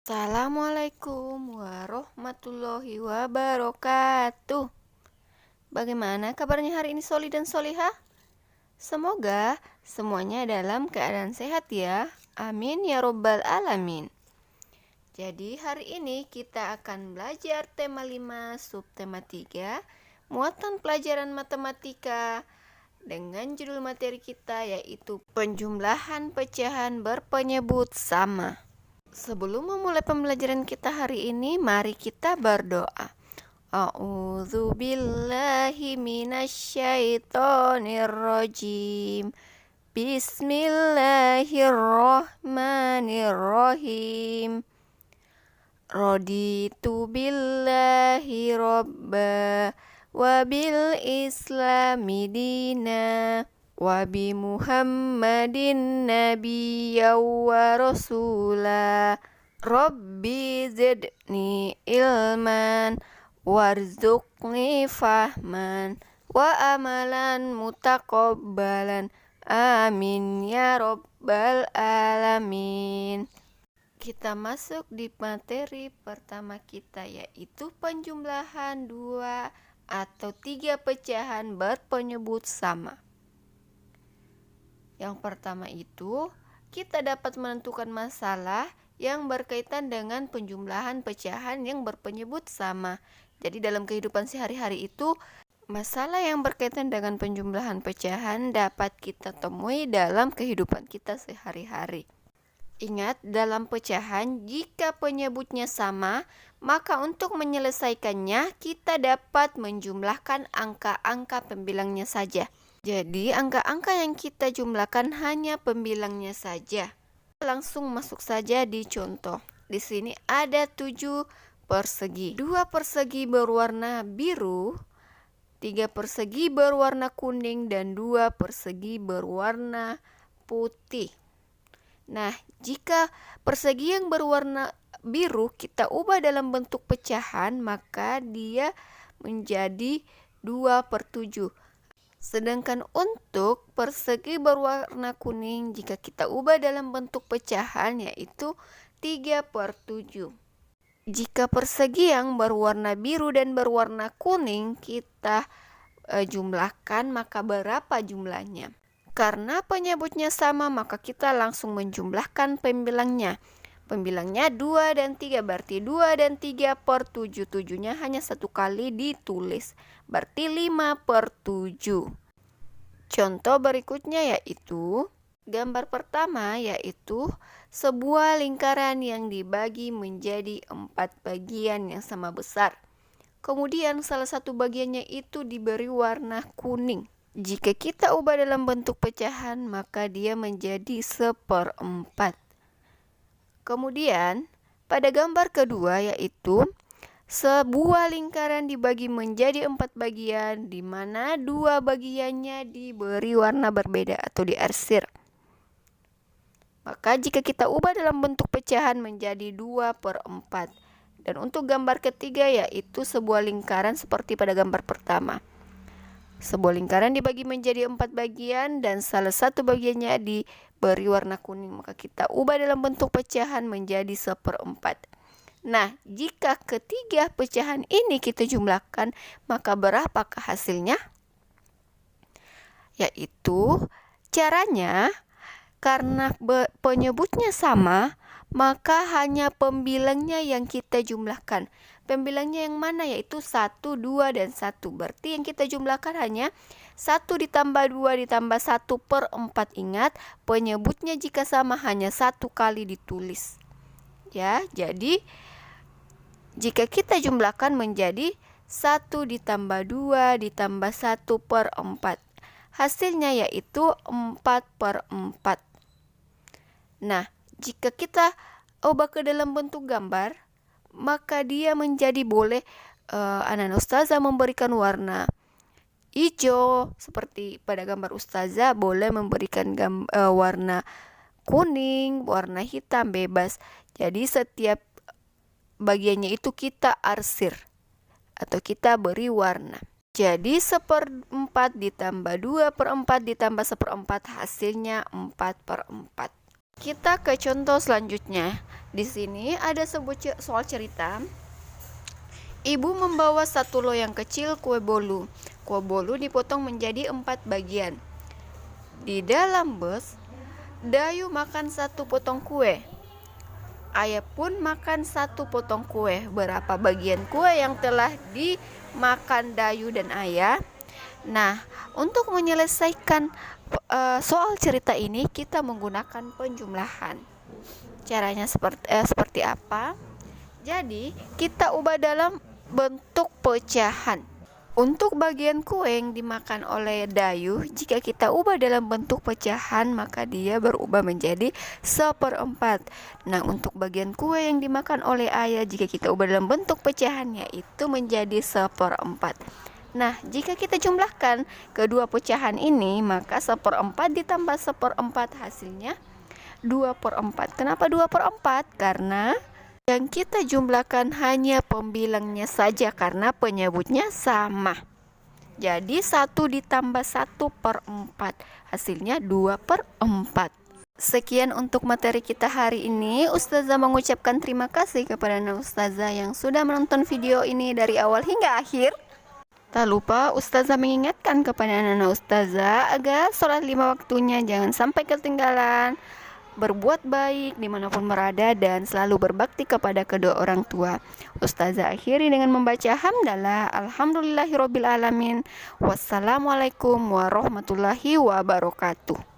Assalamualaikum warahmatullahi wabarakatuh. Bagaimana kabarnya hari ini Soli dan Solihah? Semoga semuanya dalam keadaan sehat ya. Amin ya robbal alamin. Jadi hari ini kita akan belajar tema 5 subtema 3 muatan pelajaran matematika dengan judul materi kita yaitu penjumlahan pecahan berpenyebut sama. Sebelum memulai pembelajaran kita hari ini, mari kita berdoa. A'udzu billahi minasyaitonir rajim. Bismillahirrahmanirrahim. Raditu billahi robba wa bil islami dina wa bi Muhammadin nabiyya wa rasula. Rabbi zidni ilman warzuqni fahman wa amalan mutaqabbalan. Amin ya robbal alamin. Kita masuk di materi pertama kita yaitu penjumlahan 2 atau 3 pecahan berpenyebut sama. Yang pertama itu, kita dapat menentukan masalah yang berkaitan dengan penjumlahan pecahan yang berpenyebut sama. Jadi dalam kehidupan sehari-hari itu, masalah yang berkaitan dengan penjumlahan pecahan dapat kita temui dalam kehidupan kita sehari-hari. Ingat, dalam pecahan, jika penyebutnya sama, maka untuk menyelesaikannya, kita dapat menjumlahkan angka-angka pembilangnya saja. Jadi, angka-angka yang kita jumlahkan hanya pembilangnya saja. Langsung masuk saja di contoh. Di sini ada 7 persegi. 2 persegi berwarna biru, 3 persegi berwarna kuning, dan 2 persegi berwarna putih. Nah, jika persegi yang berwarna biru kita ubah dalam bentuk pecahan, maka dia menjadi 2/7. Sedangkan untuk persegi berwarna kuning, jika kita ubah dalam bentuk pecahan, yaitu 3/7. Jika persegi yang berwarna biru dan berwarna kuning kita jumlahkan, maka berapa jumlahnya? Karena penyebutnya sama, maka kita langsung menjumlahkan pembilangnya. Pembilangnya 2 dan 3, berarti 2 dan 3/7. 7-nya hanya satu kali ditulis, berarti 5/7. Contoh berikutnya yaitu, gambar pertama yaitu sebuah lingkaran yang dibagi menjadi 4 bagian yang sama besar. Kemudian salah satu bagiannya itu diberi warna kuning. Jika kita ubah dalam bentuk pecahan, maka dia menjadi 1/4. Kemudian, pada gambar kedua yaitu sebuah lingkaran dibagi menjadi 4 bagian, di mana 2 bagiannya diberi warna berbeda atau diarsir. Maka jika kita ubah dalam bentuk pecahan menjadi 2/4. Dan untuk gambar ketiga yaitu sebuah lingkaran seperti pada gambar pertama. Sebuah lingkaran dibagi menjadi 4 bagian dan salah satu bagiannya diberi warna kuning, maka kita ubah dalam bentuk pecahan menjadi 1/4. Nah, jika ketiga pecahan ini kita jumlahkan, maka berapakah hasilnya? Yaitu caranya, karena penyebutnya sama, maka hanya pembilangnya yang kita jumlahkan. Pembilangnya yang mana? Yaitu 1, 2, dan 1. Berarti yang kita jumlahkan hanya 1 ditambah 2 ditambah 1/4. Ingat, penyebutnya jika sama hanya 1 kali ditulis. Ya, jadi jika kita jumlahkan menjadi 1 ditambah 2 ditambah 1/4. Hasilnya yaitu 4/4. Nah, jika kita ubah ke dalam bentuk gambar, maka dia menjadi boleh anak-anak ustazah memberikan warna hijau seperti pada gambar ustazah, boleh memberikan warna kuning, warna hitam, bebas. Jadi setiap bagiannya itu kita arsir atau kita beri warna. Jadi 1/4 ditambah 2/4 ditambah 1/4 hasilnya 4/4. Kita ke contoh selanjutnya. Di sini ada soal cerita. Ibu membawa satu loyang kecil kue bolu. Kue bolu dipotong menjadi 4 bagian. Di dalam bus, Dayu makan 1 potong kue. Ayah pun makan 1 potong kue. Berapa bagian kue yang telah dimakan Dayu dan Ayah? Nah, untuk menyelesaikan soal cerita ini, kita menggunakan penjumlahan. Caranya seperti apa? Jadi, kita ubah dalam bentuk pecahan. Untuk bagian kue yang dimakan oleh Dayu, jika kita ubah dalam bentuk pecahan, maka dia berubah menjadi 1/4. Nah, untuk bagian kue yang dimakan oleh Ayah, jika kita ubah dalam bentuk pecahan, yaitu menjadi 1/4. Nah, jika kita jumlahkan kedua pecahan ini, maka 1/4 ditambah 1/4 hasilnya 2/4. Kenapa 2/4? Karena yang kita jumlahkan hanya pembilangnya saja karena penyebutnya sama. Jadi 1 ditambah 1/4 hasilnya 2/4. Sekian untuk materi kita hari ini. Ustazah mengucapkan terima kasih kepada Nana Ustazah yang sudah menonton video ini dari awal hingga akhir. Tak lupa Ustazah mengingatkan kepada Nana Ustazah agar sholat 5 waktunya jangan sampai ketinggalan, berbuat baik dimanapun berada, dan selalu berbakti kepada kedua orang tua. Ustazah akhiri dengan membaca hamdalah alhamdulillahirobbilalamin. Wassalamualaikum warahmatullahi wabarakatuh.